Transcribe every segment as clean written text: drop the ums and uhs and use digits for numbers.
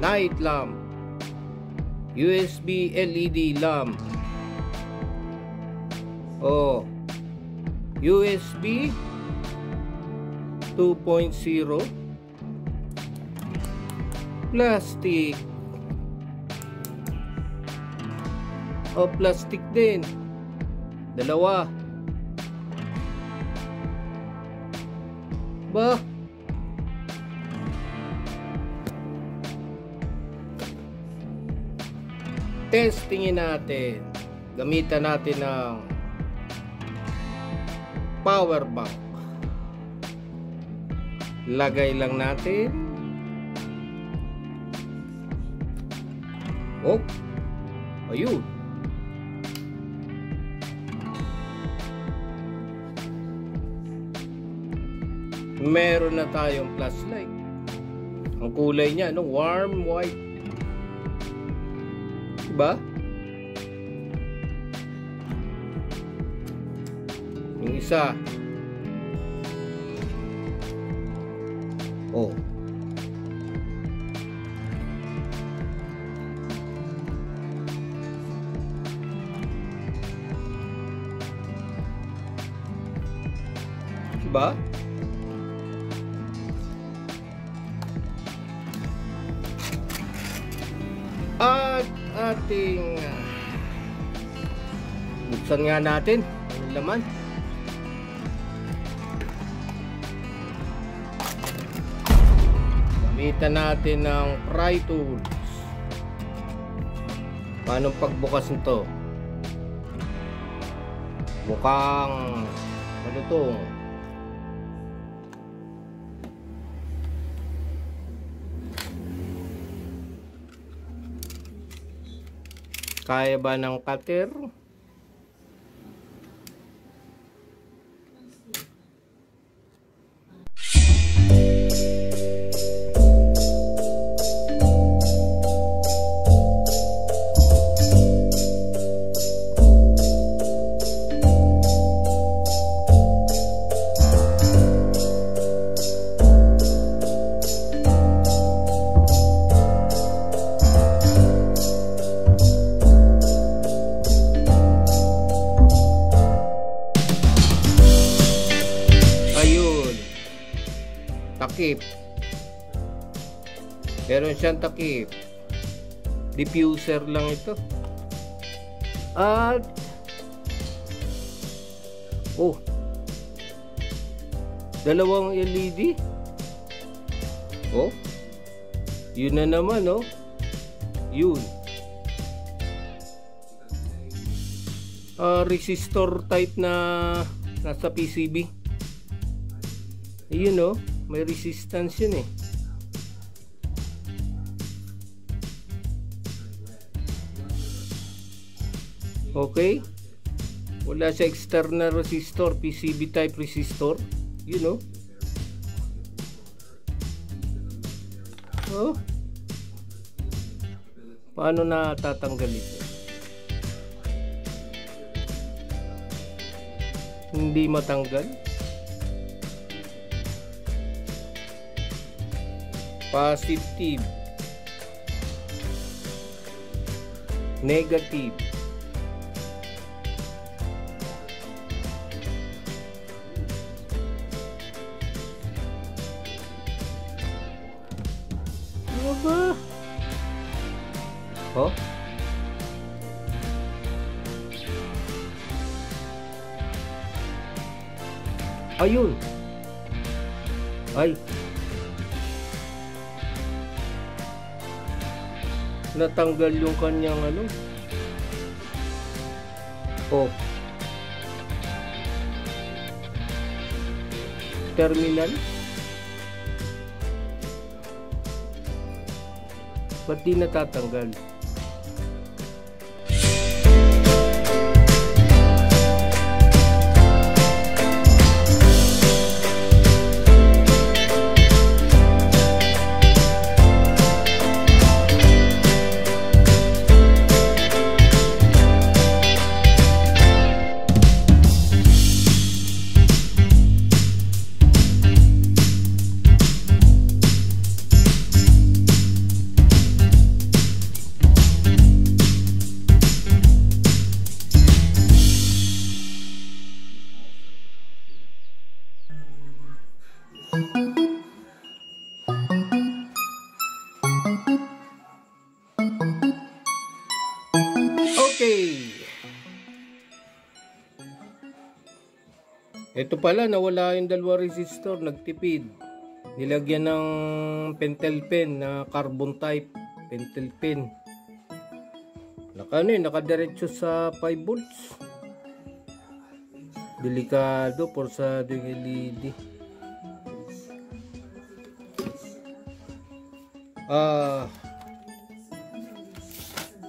night lamp, USB LED lamp, oh, USB 2.0, plastic, oh, plastic din, dalawa ba? Testingin natin. Gamitan natin ng power bank. Lagay lang natin. Oh, ayun. Meron na tayong flashlight. Ang kulay niya, no? Warm white. Diba? Yung isa. Oh. Diba? At ating buksan nga natin ang laman. Gamitan natin ng pry tools. Paano pagbukas nito? Mukhang ano to? Kaya ba ng cutter? Takip. Meron siyang takip. Diffuser lang ito. At oh, dalawang LED. Oh, yun na naman, oh. Yun. Resistor type na nasa PCB. Ayun, oh. May resistance yun eh. Okay. Wala siya external resistor. PCB type resistor. You know. Oh. Paano na tatanggal ito? Hindi matanggal. Positive, negative, ano ba? Oh, ayun, ay, natanggal yung kanyang ano. Oh, terminal. Ba't di natatanggal? Okay. Ito pala, nawala yung dalawa resistor, nagtipid. Nilagyan ng pentel pen na carbon type pentel pen. Nakadiretso sa 5 volts. Delikado, porsado yung LED.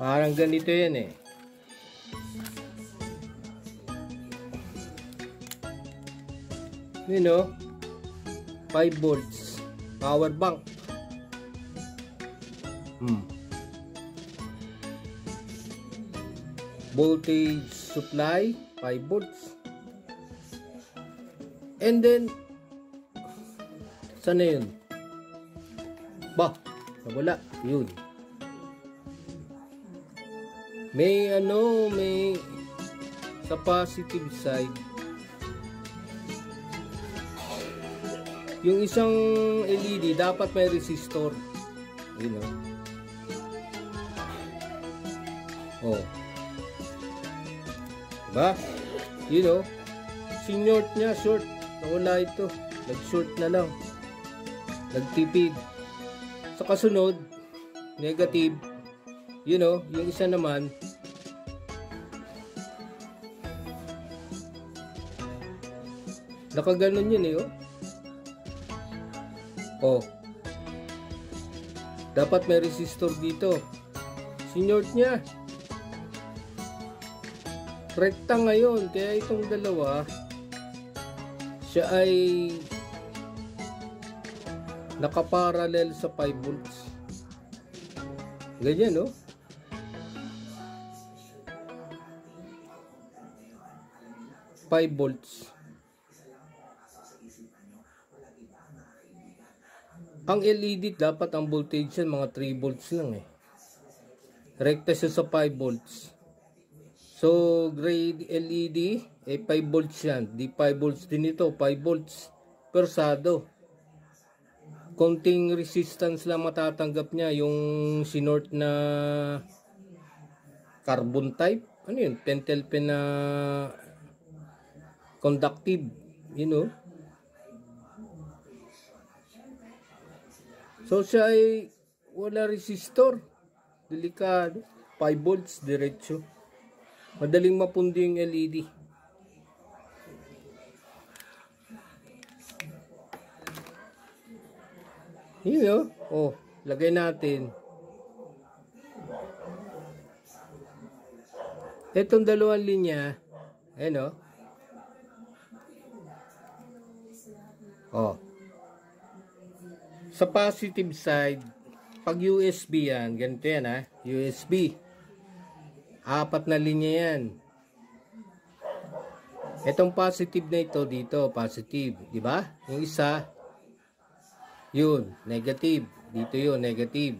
Parang ganito yan eh. You know, 5 volts power bank. Voltage supply 5 volts. And then saan na yun? Nawala yun. May sa positive side yung isang LED dapat may resistor, you know. Diba? You know, sinort niya, short, nawala ito, nag-short na lang, nagtipid. Sa kasunod, negative, you know, yung isa naman nakaganon yun eh. Dapat may resistor dito, sinort niya, rekta ngayon, kaya itong dalawa siya ay nakaparallel sa 5 volts. Ganyan, no? Five volts. Ang LED dapat ang voltage yan mga 3 volts lang eh. Rekta siya sa 5 volts. So grade LED 5 volts yan. Di 5 volts din ito, 5 volts. Persado. Konting resistance lang matatanggap niya yung sinort na carbon type. Ano yun? Pentel pen na conductive, you know. So siya ay wala resistor. Delikado. 5 volts diretso. Madaling mapundi yung LED. Yun o. Lagay natin. Itong dalawang linya. Ayan o. Sa positive side, pag USB yan, ganito yan USB. 4 na linya yan. Itong positive na ito dito, positive, di ba? Yung isa, yun, negative. Dito yun, negative.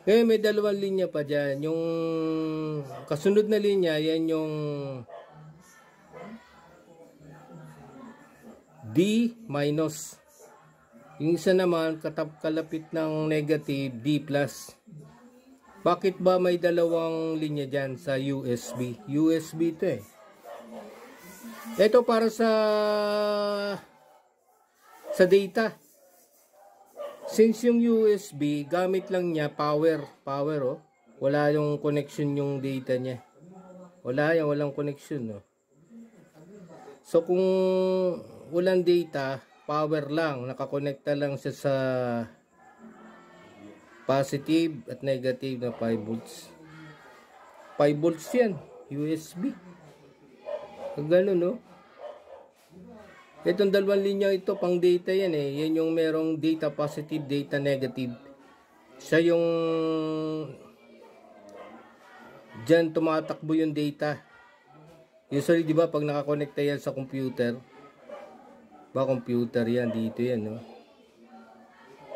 Kaya may dalawang linya pa dyan. Yung kasunod na linya, yan yung D minus. Yung isa naman, kalapit ng negative, D plus. Bakit ba may dalawang linya dyan sa USB? USB ito eh. Ito para sa data. Since yung USB, gamit lang niya power oh. Wala yung connection yung data niya. Walang connection So kung walang data, power lang, nakakonekta lang siya sa positive at negative na 5 volts. 5 volts yan, USB. Ganun, no? Itong dalawang linya ito, pang data yan eh. Yan yung merong data positive, data negative. Siya yung dyan tumatakbo yung data. Usually, di ba, pag nakakonekta yan sa computer, computer yan, dito yan, no?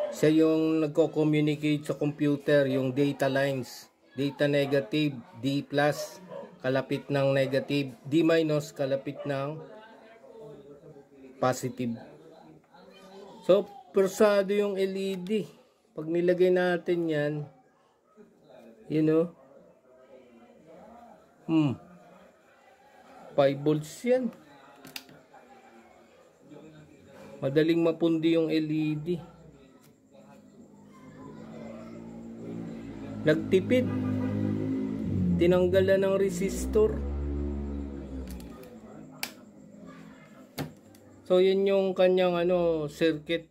Siya yung nagko-communicate sa computer, yung data lines. Data negative, D plus, kalapit ng negative. D minus, kalapit ng positive. So, persado yung LED. pag nilagay natin yan, you know, 5 volts yan. Madaling mapundi yung LED. Nagtipid. Tinanggalan ng resistor. So yun yung kanyang circuit.